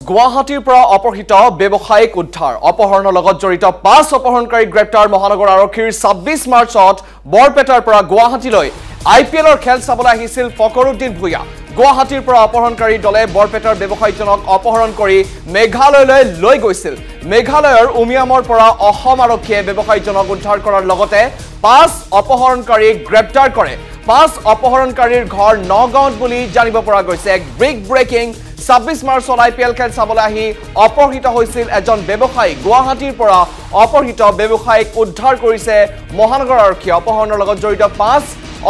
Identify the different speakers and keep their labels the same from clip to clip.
Speaker 1: গুৱাহাটীৰ পৰা অপহৃত ব্যৱসায়িক উদ্ধাৰ অপহৰণৰ লগত জড়িত ৫ অপহৰণকাৰী গ্ৰেপ্তাৰ মহানগৰ আৰক্ষীৰ ২৬ মাৰ্চত বৰপেটাৰ পৰা গুৱাহাটীলৈ আইপিএলৰ খেল চাবলৈ আহিছিল ফকৰুদ্দিন ভূঞা গুৱাহাটীৰ পৰা অপহৰণকাৰী দলে বৰপেটাৰ ব্যৱসায়ীজনক অপহৰণ কৰি মেঘালয়লৈ লৈ গৈছিল মেঘালয়ৰ উমিয়ামৰ পৰা অসম আৰক্ষীয়ে ব্যৱসায়ীজনক উদ্ধাৰ কৰাৰ লগতে ৫ অপহৰণকাৰীক গ্ৰেপ্তাৰ কৰে ৫ অপহৰণকাৰীৰ ঘৰ নগাঁৱত বুলি জানিব পৰা গৈছে এক ব্ৰেকিং ২৬ মাৰ্চত আইপিএল খেল চাবলৈ আহি অপহৃত হৈছিল এজন ব্যৱসায়ী গুৱাহাটীৰ পৰা অপহৃত ব্যৱসায়ীক উদ্ধাৰ কৰিছে মহানগৰ আৰক্ষী অপহৰণৰ লগত জড়িত ৫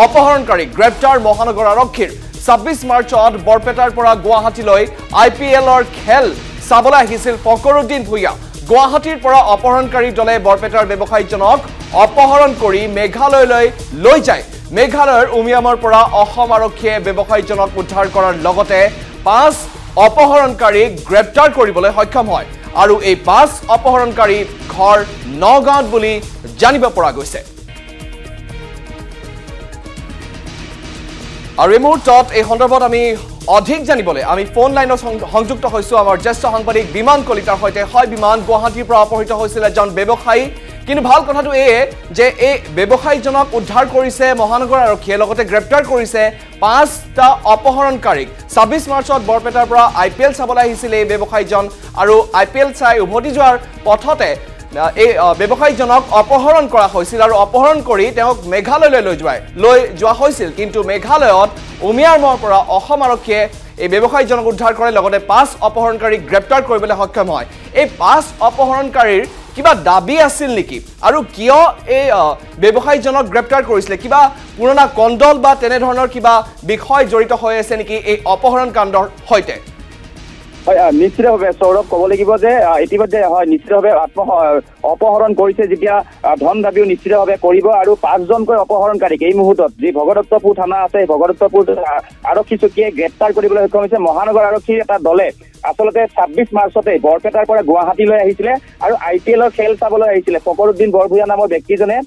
Speaker 1: অপহৰণকাৰীক গ্ৰেপ্তাৰ মহানগৰ আৰক্ষীৰ ২৬ মাৰ্চত বৰপেটাৰ পৰা গুৱাহাটীলৈ আইপিএলৰ খেল চাবলৈ আহিছিল ফকৰুদ্দিন ভূঞা গুৱাহাটীৰ পৰা অপহৰণকাৰী দলে বৰপেটাৰ ব্যৱসায়ীজনক অপহৰণ কৰি মেঘালয়লৈ লৈ যায় মেঘালয়ৰ উমিয়ামৰ পৰা অসম আৰক্ষীয়ে ব্যৱসায়ীজনক উদ্ধাৰ কৰাৰ লগতে ৫ অপহৰণকাৰীক গ্ৰেপ্তাৰ কৰিবলৈ সক্ষম হয় আৰু এই ৫ অপহৰণকাৰী ঘৰ নগাঁৱত বুলি জানিব পৰা গৈছে আৰু এই মুহূৰ্তত এই সন্দৰ্ভত আমি অধিক জানিবলৈ আমি ফোন লাইনত সংযুক্ত হৈছো আমাৰ জ্যেষ্ঠ সাংবাদিক বিমান কলিতাৰ সৈতে হয় বিমান গুৱাহাটীৰ পৰা অপহৃত হৈছিল এজন ব্যৱসায়ী কিন্তু ভাল কথাটো এই যে এই ব্যৱসায়ীজনক উদ্ধাৰ কৰিছে মহানগৰ আৰক্ষীয়ে লগতে গ্ৰেপ্তাৰ কৰিছে ৫টা অপহৰণকাৰীক ২৬ মাৰ্চত বৰপেটাৰ পৰা আইপিএল চাবলৈ আহিছিল এই ব্যৱসায়ীজন আৰু আইপিএল চাই উভতি যোৱাৰ পথতে এই ব্যৱসায়ীজনক অপহৰণ কৰা হৈছিল আৰু অপহৰণ কৰি তেওঁক মেঘালয়লৈ লৈ যোৱা হৈছিল কিন্তু মেঘালয়ত উমিয়ামৰ পৰা অসম আৰক্ষীয়ে এই ব্যৱসায়ীজনক উদ্ধাৰ কৰে লগতে ৫ অপহৰণকাৰীক গ্ৰেপ্তাৰ কৰিবলৈ সক্ষম হয় এই ৫ অপহৰণকাৰীৰ কিবা দাবী আছিল নেকি আৰু কিয় এই ব্যৱসায়ীজনক গ্ৰেপ্তাৰ কৰিছিল কিবা পুৰণা কণ্ডল বা তেনে ধৰণৰ কিবা বিষয় জড়িত হৈ আছে নেকি এই অপহৰণ কাণ্ডৰ সৈতে
Speaker 2: হয় নিশ্চিতভাৱে সৌৰভ ক'ব লাগিব যে ইতিমধ্যে হয় নিশ্চিতভাৱে অপহৰণ কৰিছে যেতিয়া ধন দাবীও নিশ্চিতভাৱে কৰিব আৰু ৫জনকৈ অপহৰণকাৰীক এই মুহূৰ্তত যি ভগদত্তপুৰ থানা আছে ভগদত্তপুৰ আৰক্ষী চকীয়ে গ্ৰেপ্তাৰ কৰিবলৈ সক্ষম হৈছে মহানগৰ আৰক্ষীৰ এটা দলে আচলতে ২৬ মাৰ্চতে বৰপেটাৰ পৰা গুৱাহাটীলৈ আহিছিলে আৰু আইপিএলৰ খেল চাবলৈ আহিছিলে ফকৰুদ্দিন বৰভূঞা নামৰ ব্যক্তিজনে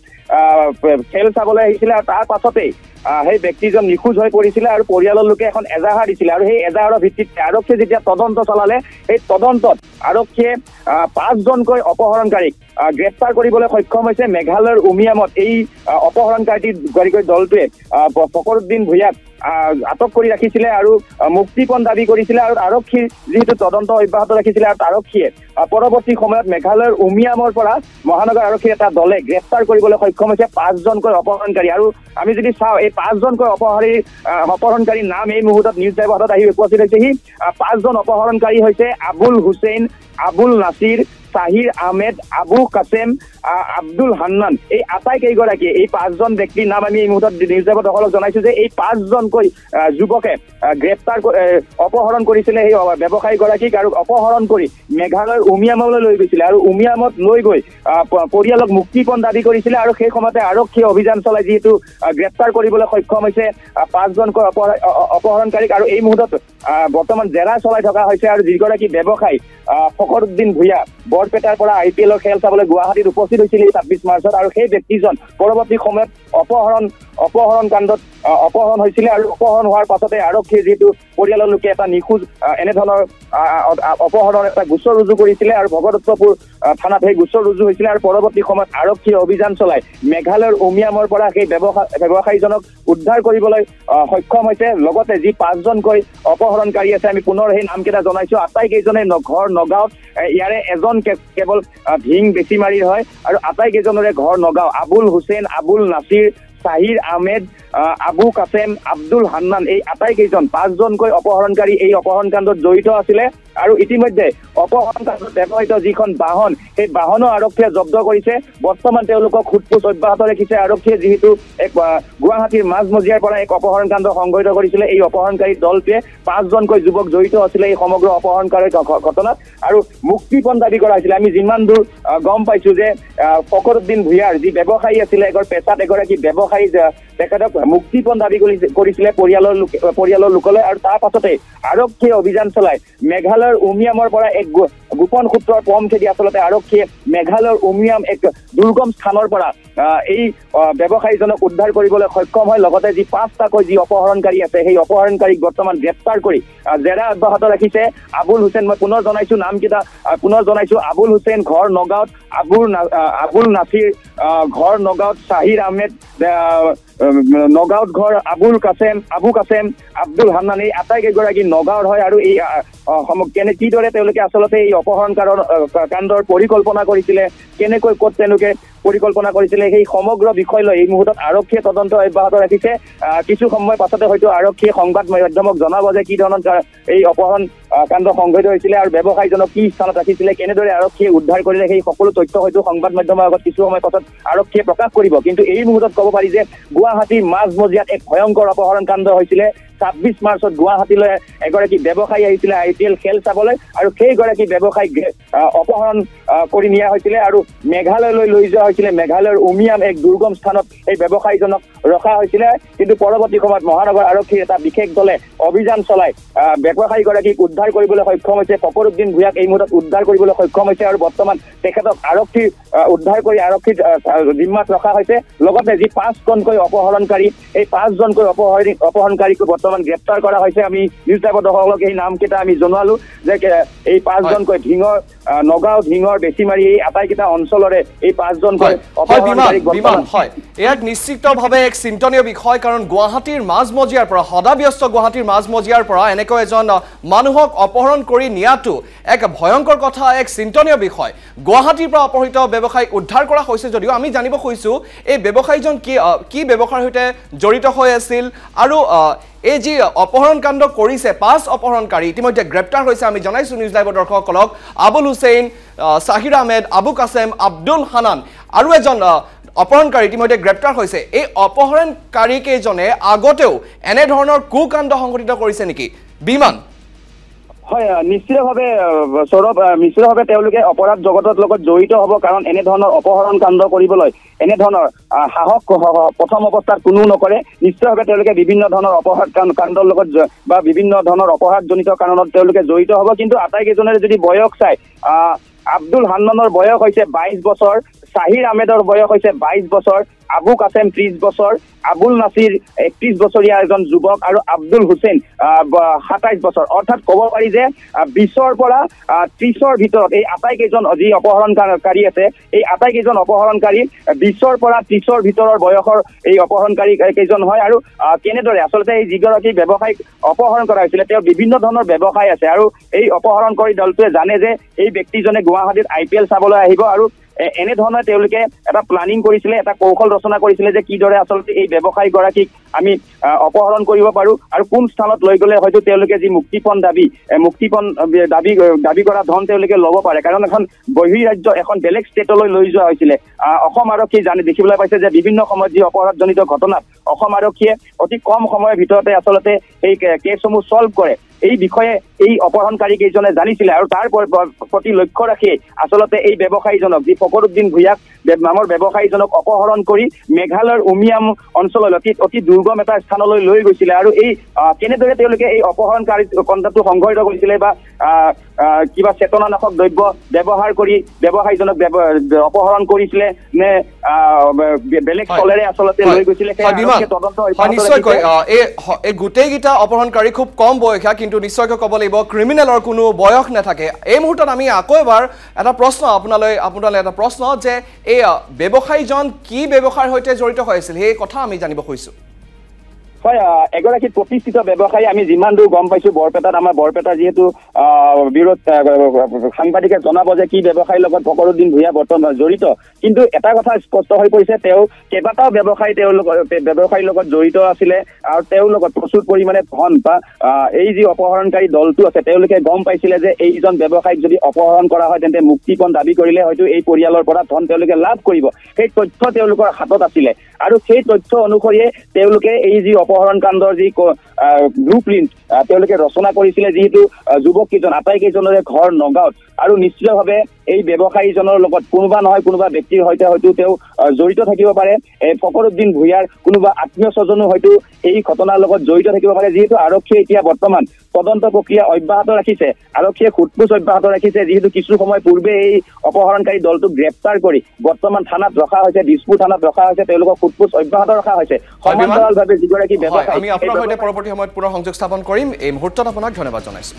Speaker 2: খেল চাবলৈ আহিছিলে আৰু তাৰ পাছতেই সেই ব্যক্তিজন নিখোজ হৈ পৰিছিলে আৰু পৰিয়ালৰ লোকে এখন এজাহাৰ দিছিলে আৰু সেই এজাহাৰৰ ভিত্তিত আৰক্ষীয়ে যেতিয়া তদন্ত চলালে সেই তদন্তত আৰক্ষীয়ে ৫জনকৈ অপহৰণকাৰীক গ্ৰেপ্তাৰ কৰিবলৈ সক্ষম হৈছে মেঘালয়ৰ উমিয়ামত এই অপহৰণকাৰী দলটোৱে ফকৰুদ্দিন ভূঞাক আটক কৰি ৰাখিছিলে আৰু মুক্তিপণ দাবী কৰিছিলে আৰু আৰক্ষীৰ যিহেতু তদন্ত অব্যাহত ৰাখিছিলে আৰু আৰক্ষীয়ে পৰৱৰ্তী সময়ত মেঘালয়ৰ উমিয়ামৰ পৰা মহানগৰ আৰক্ষীৰ এটা দলে গ্ৰেপ্তাৰ কৰিবলৈ সক্ষম হৈছে ৫জনকৈ অপহৰণকাৰী আৰু আমি যদি চাওঁ এই ৫জনকৈ অপহৰণকাৰীৰ নাম এই মুহূৰ্তত নিউজ লাইভৰ হাতত আহি উপস্থিত হৈছে সি ৫জন অপহৰণকাৰী হৈছে আবুল হুছেইন আবুল নাছিৰ চাহিৰ আহমেদ আবু কাছেম আব্দুল হান্নান এই আটাইকেইগৰাকী এই ৫জন ব্যক্তিৰ নাম আমি এই মুহূৰ্তত নিউজ লাইভত সকলোক জনাইছো যে এই ৫জনকৈ যুৱকে গ্ৰেপ্তাৰ অপহৰণ কৰিছিলে সেই ব্যৱসায়ীগৰাকীক আৰু অপহৰণ কৰি মেঘালয়ৰ উমিয়ামলৈ লৈ গৈছিলে আৰু উমিয়ামত লৈ গৈ পৰিয়ালক মুক্তিপণ দাবী কৰিছিলে আৰু সেই সময়তে আৰক্ষীয়ে অভিযান চলাই যিহেতু গ্ৰেপ্তাৰ কৰিবলৈ সক্ষম হৈছে ৫জনকৈ অপহৰণকাৰীক আৰু এই মুহূৰ্তত বৰ্তমান জেৰা চলাই থকা হৈছে আৰু যিগৰাকী ব্যৱসায়ী ফকৰুদ্দিন ভূঞা বৰপেটাৰ পৰা আইপিএলৰ খেল চাবলৈ গুৱাহাটীত উপস্থিত হৈছিল ২৬ মাৰ্চত আৰু সেই ব্যক্তিজন পৰৱৰ্তী সময়ত অপহৰণ কাণ্ডত অপহৰণ হৈছিলে আৰু অপহৰণ হোৱাৰ পাছতে আৰক্ষীয়ে যিহেতু পৰিয়ালৰ লোকে এটা নিখোজ এনেধৰণৰ অপহৰণৰ এটা গোচৰ ৰুজু কৰিছিলে আৰু ভগদত্তপুৰ থানাত সেই গোচৰ ৰুজু হৈছিলে আৰু পৰৱৰ্তী সময়ত আৰক্ষীয়ে অভিযান চলাই মেঘালয়ৰ উমিয়ামৰ পৰা সেই ব্যৱসায়ীজনক উদ্ধাৰ কৰিবলৈ সক্ষম হৈছে লগতে যি ৫জনকৈ অপহৰণকাৰী আছে আমি পুনৰ সেই নামকেইটা জনাইছো আটাইকেইজনে ঘৰ নগাঁৱত ইয়াৰে এজন কেৱল ভিং বেছিমাৰীৰ হয় আৰু আটাইকেইজনৰে ঘৰ নগাঁও আবুল হুছেইন আবুল নাছিৰ চাহিৰ আহমেদ আবু কাছেম আব্দুল হান্নান এই আটাইকেইজন ৫জনকৈ অপহৰণকাৰী এই অপহৰণ কাণ্ডত জড়িত আছিলে আৰু ইতিমধ্যে অপহৰণ কাণ্ডত ব্যৱহৃত যিখন বাহন সেই বাহনো আৰক্ষীয়ে জব্দ কৰিছে বৰ্তমান তেওঁলোকক সোধপোছ অব্যাহত ৰাখিছে আৰক্ষীয়ে যিহেতু এক গুৱাহাটীৰ মাজমজিয়াৰ পৰা এক অপহৰণ কাণ্ড সংঘটিত কৰিছিলে এই অপহৰণকাৰী দলটোৱে ৫জনকৈ যুৱক জড়িত আছিলে এই সমগ্ৰ অপহৰণকাৰীৰ ঘটনাত আৰু মুক্তিপণ দাবী কৰা হৈছিলে আমি যিমান দূৰ গম পাইছো যে ফকৰুদ্দিন ভূঞাৰ যি ব্যৱসায়ী আছিলে পেছাত এগৰাকী ব্যৱসায়ী তেখেতক মুক্তিপণ দাবী কৰিছিলে পৰিয়ালৰ লোকলৈ আৰু তাৰ পাছতে আৰক্ষীয়ে অভিযান চলাই মেঘালয়ৰ উমিয়ামৰ পৰা এক গোপন সূত্ৰৰ পম খেদি আচলতে আৰক্ষীয়ে মেঘালয়ৰ উমিয়াম এক দুৰ্গম স্থানৰ পৰা এই ব্যৱসায়ীজনক উদ্ধাৰ কৰিবলৈ সক্ষম হয় লগতে যি 5টাকৈ যি অপহৰণকাৰী আছে সেই অপহৰণকাৰীক বৰ্তমান গ্ৰেপ্তাৰ কৰি জেৰা অব্যাহত ৰাখিছে আবুল হুছেইন মই পুনৰ জনাইছো নামকেইটা পুনৰ জনাইছো আবুল হুছেইন ঘৰ নগাঁৱত আবুল নাছিৰ ঘৰ নগাঁৱত শাহিৰ আহমেদ নগাঁৱত ঘৰ আবু কাছেম আব্দুল হান্নান এই আটাইকেইগৰাকী নগাঁৱৰ হয় আৰু এই কিদৰে তেওঁলোকে আচলতে এই অপহৰণ কাণ্ডৰ পৰিকল্পনা কৰিছিলে কেনেকৈ ক'ত তেওঁলোকে পৰিকল্পনা কৰিছিলে সেই সমগ্ৰ বিষয় লৈ এই মুহূৰ্তত আৰক্ষীয়ে তদন্ত অব্যাহত ৰাখিছে কিছু সময় পাছতে হয়তো আৰক্ষীয়ে সংবাদ মাধ্যমক জনাব যে কি ধৰণৰ এই অপহৰণ কাণ্ড সংঘটিত হৈছিলে আৰু ব্যৱসায়ীজনক কি স্থানত ৰাখিছিলে কেনেদৰে আৰক্ষীয়ে উদ্ধাৰ কৰিলে সেই সকলো তথ্য হয়তো সংবাদ মাধ্যমৰ আগত কিছু সময় পাছত আৰক্ষীয়ে প্ৰকাশ কৰিব কিন্তু এই মুহূৰ্তত ক'ব পাৰি যে গুৱাহাটীৰ মাজমজিয়াত এক ভয়ংকৰ অপহৰণ কাণ্ড হৈছিলে 26 মাৰ্চত গুৱাহাটীলৈ এগৰাকী ব্যৱসায়ী আহিছিলে IPL খেল চাবলৈ আৰু সেইগৰাকী ব্যৱসায়ীক অপহৰণ কৰি নিয়া হৈছিলে আৰু মেঘালয়লৈ লৈ যোৱা হৈছিলে মেঘালয়ৰ উমিয়াম এক দুৰ্গম স্থানত এই ব্যৱসায়ীজনক ৰখা হৈছিলে কিন্তু পৰৱৰ্তী সময়ত মহানগৰ আৰক্ষীৰ এটা বিশেষ দলে অভিযান চলাই ব্যৱসায়ীগৰাকীক উদ্ধাৰ কৰিবলৈ সক্ষম হৈছে ফকৰুদ্দিন ভূঞাক এই মুহূৰ্তত উদ্ধাৰ কৰিবলৈ সক্ষম হৈছে আৰু বৰ্তমান তেখেতক আৰক্ষী উদ্ধাৰ কৰি আৰক্ষীৰ জিম্মাত ৰখা হৈছে লগতে যি 5জনকৈ অপহৰণকাৰী এই 5জনকৈ অপহৰণকাৰীক বৰ্তমান গ্ৰেপ্তাৰ কৰা হৈছে আমি নিউজ টাইপৰ দৰ্শকক এই নামকেইটা আমি জনালো যে এই 5জনকৈ নগাঁও ধিঙৰ বেছিমাৰী এই আটাইকেইটা অঞ্চলৰে এই 5জনকৈ অপহৰণকাৰীক
Speaker 1: হয় ইয়াক নিশ্চিতভাৱে এক চিন্তনীয় বিষয় কাৰণ গুৱাহাটীৰ মাজমজিয়াৰ পৰা সদাব্যস্ত গুৱাহাটীৰ মাজমজিয়াৰ পৰা এনেকৈ এজন মানুহক অপহৰণ কৰি নিয়াটো এক ভয়ংকৰ কথা এক চিন্তনীয় বিষয় গুৱাহাটীৰ পৰা অপহৃত ব্যৱসায়ীক উদ্ধাৰ কৰা হৈছে যদিও আমি জানিব খুজিছো এই ব্যৱসায়ীজন কি ব্যৱসায়ৰ সৈতে জড়িত হৈ আছিল আৰু এই যি অপহৰণ কাণ্ড কৰিছে 5 অপহৰণকাৰী ইতিমধ্যে গ্ৰেপ্তাৰ হৈছে আমি জনাইছো নিউজ লাইভৰ দৰ্শকসকলক আবুল হুছেইন শাহিৰ আহমেদ আবু কাছেম আব্দুল হানান আৰু এজন অপহৰণকাৰী ইতিমধ্যে গ্ৰেপ্তাৰ হৈছে এই অপহৰণকাৰী কেইজনে আগতেও এনে ধৰণৰ কুকাণ্ড সংঘটিত কৰিছে নেকি বিমান
Speaker 2: হয় নিশ্চিতভাৱে সৌৰভ নিশ্চিতভাৱে তেওঁলোকে অপৰাধ জগতৰ লগত জড়িত হ'ব কাৰণ এনে ধৰণৰ অপহৰণ কাণ্ড কৰিবলৈ এনে ধৰণৰ সাহস প্ৰথম অৱস্থাত কোনো নকৰে নিশ্চিতভাৱে তেওঁলোকে বিভিন্ন ধৰণৰ অপৰাধ কাণ্ডৰ লগত বা বিভিন্ন ধৰণৰ অপৰাধজনিত কাৰণত তেওঁলোকে জড়িত হ'ব কিন্তু আটাইকেইজনেৰে যদি বয়স চাই আব্দুল হান্নানৰ বয়স হৈছে 22 বছৰ শাহিৰ আহমেদৰ বয়স হৈছে 22 বছৰ আবু কাছেম 30 বছৰ আবুল নাছিৰ 31 বছৰীয়া এজন যুৱক আৰু আব্দুল হুছেইন 27 বছৰ অৰ্থাৎ ক'ব পাৰি যে 20ৰ পৰা 30ৰ ভিতৰত এই আটাইকেইজন যি অপহৰণকাৰী আছে এই আটাইকেইজন অপহৰণকাৰী 20ৰ পৰা 30ৰ ভিতৰৰ বয়সৰ এই অপহৰণকাৰী কেইজন হয় আৰু কেনেদৰে আচলতে এই যিগৰাকী ব্যৱসায়ীক অপহৰণ কৰা হৈছিলে তেওঁ বিভিন্ন ধৰণৰ ব্যৱসায় আছে আৰু এই অপহৰণকাৰী দলটোৱে জানে যে এই ব্যক্তিজনে গুৱাহাটীত IPL চাবলৈ আহিব আৰু এনে ধৰণে তেওঁলোকে এটা প্লানিং কৰিছিলে এটা কৌশল ৰচনা কৰিছিলে যে কিদৰে আচলতে এই ব্যৱসায়ীগৰাকীক আমি অপহৰণ কৰিব পাৰো আৰু কোন স্থানত লৈ গ'লে হয়তো তেওঁলোকে যি মুক্তিপণ দাবী কৰা ধন তেওঁলোকে ল'ব পাৰে কাৰণ এখন বহিৰাজ্য এখন বেলেগ ষ্টেটলৈ লৈ যোৱা হৈছিলে অসম আৰক্ষী দেখিবলৈ পাইছে যে বিভিন্ন সময়ত যি অপৰাধজনিত ঘটনাত অসম আৰক্ষীয়ে অতি কম সময়ৰ ভিতৰতে আচলতে এই কেছসমূহ সলভ কৰে এই বিষয়ে এই অপহৰণকাৰী কেইজনে জানিছিলে আৰু তাৰ প্ৰতি লক্ষ্য ৰাখি আচলতে এই ব্যৱসায়ীজনক যি ফকৰুদ্দিন ভূঞাক নামৰ ব্যৱসায়ীজনক অপহৰণ কৰি মেঘালয়ৰ উমিয়াম অঞ্চললৈ অতি দুৰ্গম এটা স্থানলৈ লৈ গৈছিলে আৰু এই কেনেদৰে তেওঁলোকে এই অপহৰণকাৰী কাণ্ডটো সংঘটিত কৰিছিলে বা কিবা চেতনানাশক দ্ৰব্য ব্যৱহাৰ কৰি ব্যৱসায়ীজনক অপহৰণ কৰিছিলে নে বেলেগ চলেৰে আচলতে লৈ গৈছিলে
Speaker 1: নিশ্চয়কৈ এই গোটেইকেইটা অপহৰণকাৰী খুব কম বয়সীয়া কিন্তু নিশ্চয়কৈ ক'ব লাগিব ক্ৰিমিনেলৰ কোনো বয়স নাথাকে এই মুহূৰ্তত আমি আকৌ এবাৰ এটা প্ৰশ্ন আপোনালৈ এটা প্ৰশ্ন যে এই ব্যৱসায়ীজন কি ব্যৱসায়ৰ সৈতে জড়িত হৈ আছিল সেই কথা আমি জানিব খুজিছো
Speaker 2: হয় এগৰাকী প্ৰতিষ্ঠিত ব্যৱসায়ী আমি যিমান দূৰ গম পাইছো বৰপেটাত আমাৰ বৰপেটা যিহেতু বিৰোধ সাংবাদিকে জনাব যে কি ব্যৱসায়ীৰ লগত ফকৰুদ্দিন ভূঞা বৰ্তমান জড়িত কিন্তু এটা কথা স্পষ্ট হৈ পৰিছে তেওঁ কেইবাটাও ব্যৱসায়ীৰ লগত জড়িত আছিলে আৰু তেওঁৰ লগত প্ৰচুৰ পৰিমাণে ধন বা এই যি অপহৰণকাৰী দলটো আছে তেওঁলোকে গম পাইছিলে যে এইজন ব্যৱসায়ীক যদি অপহৰণ কৰা হয় তেন্তে মুক্তিপণ দাবী কৰিলে হয়তো এই পৰিয়ালৰ পৰা ধন তেওঁলোকে লাভ কৰিব সেই তথ্য তেওঁলোকৰ হাতত আছিলে আৰু সেই তথ্য অনুসৰিয়ে তেওঁলোকে এই যি অপহৰণ কাণ্ডৰ যি ব্লু প্ৰিণ্ট তেওঁলোকে ৰচনা কৰিছিলে, যিহেতু যুৱককেইজন আটাইকেইজনৰে ঘৰ নগাঁৱত, আৰু নিশ্চিতভাৱে এই ব্যৱসায়ীজনৰ লগত কোনোবা নহয় কোনোবা ব্যক্তিৰ সৈতে হয়তো তেওঁ জড়িত থাকিব পাৰে। ফকৰুদ্দিন ভূঞাৰ কোনোবা আত্মীয় স্বজনো হয়তো এই ঘটনাৰ লগত জড়িত থাকিব পাৰে, যিহেতু আৰক্ষীয়ে এতিয়া বৰ্তমান তদন্ত প্ৰক্ৰিয়া অব্যাহত ৰাখিছে। আৰক্ষীয়ে সোধপোছ অব্যাহত ৰাখিছে, যিহেতু কিছু সময় পূৰ্বে এই অপহৰণকাৰী দলটোক গ্ৰেপ্তাৰ কৰি বৰ্তমান থানাত ৰখা হৈছে, দিছপুৰ থানাত ৰখা হৈছে, তেওঁলোকক সোধপোছ অব্যাহত ৰখা হৈছে। সমান্তৰালভাৱে যিগৰাকী ব্যৱসায়ী,
Speaker 1: আমি আপোনাৰ সৈতে পৰৱৰ্তী সময়ত পুনৰ সংযোগ স্থাপন কৰিম। এই মুহূৰ্তত আপোনাক ধন্যবাদ জনাইছো।